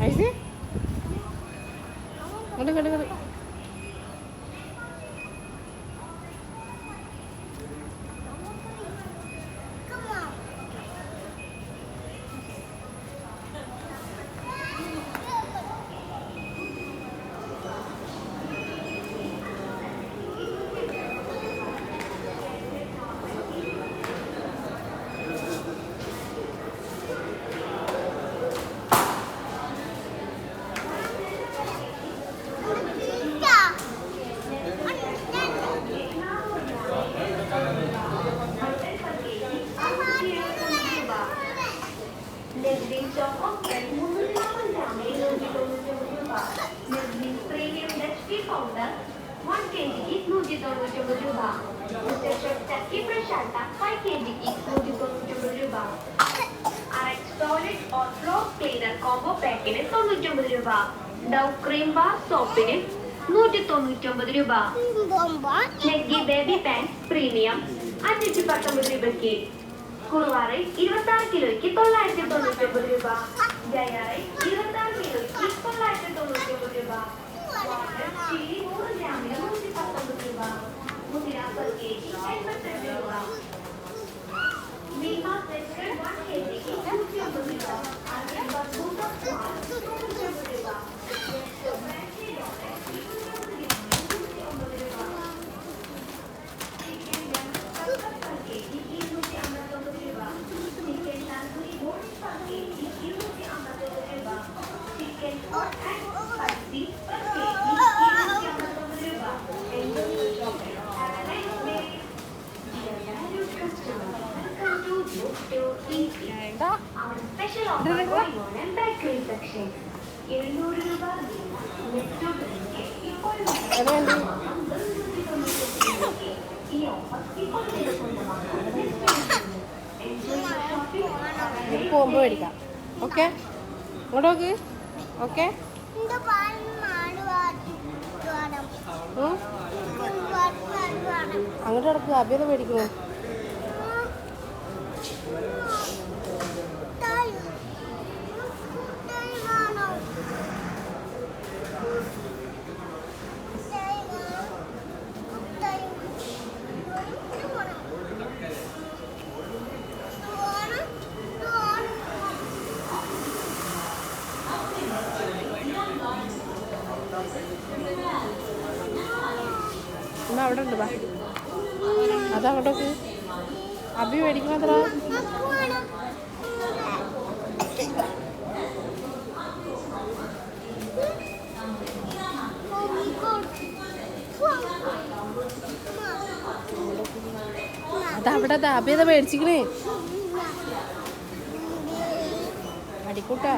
IC ഇങ്ങോട്ട് ഇങ്ങോട്ട് ഇങ്ങോട്ട്. കോംബോ പാക്കിന് 99 രൂപ. ഡവ് ക്രീം ബാർ സോപ്പിന് 199 രൂപ. നെഗ്ഗി ബേബി പാൻസ് പ്രീമിയം 519 രൂപയ്ക്ക്. കുറുവാറ് 26 കിലോയ്ക്ക് 999 രൂപ. ജയാറ് 26 കിലോയ്ക്ക് 999 രൂപ. ചില്ലി 100 ഗ്രാമിന് 119 രൂപ. മുതിര per kg 82 രൂപ. മീമ സെറ്റ് 1 kg 150 രൂപ. പോകുമ്പോൾ മേടിക്കാം. ഓക്കെ ഇങ്ങോട്ട് നോക്ക്. ഓക്കെ അങ്ങോട്ട് കിടക്കുക. അഭിയത് മേടിക്കണോ? എന്നാ അവിടെ ഉണ്ട്. അതങ്ങോട്ടോക്ക്. അഭി മേടിക്കണം. അത്ര അതവിടെ അഭിയത മേടിച്ചിക്കണേ. അടിക്കൂട്ടാ.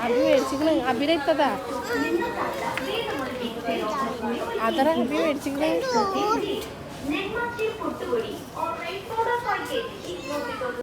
അഭി മേടിച്ചിക്കണേ. അഭിയുടെ ഇത്തതാ അതറ അഭി മേടിച്ചിക്കണേ.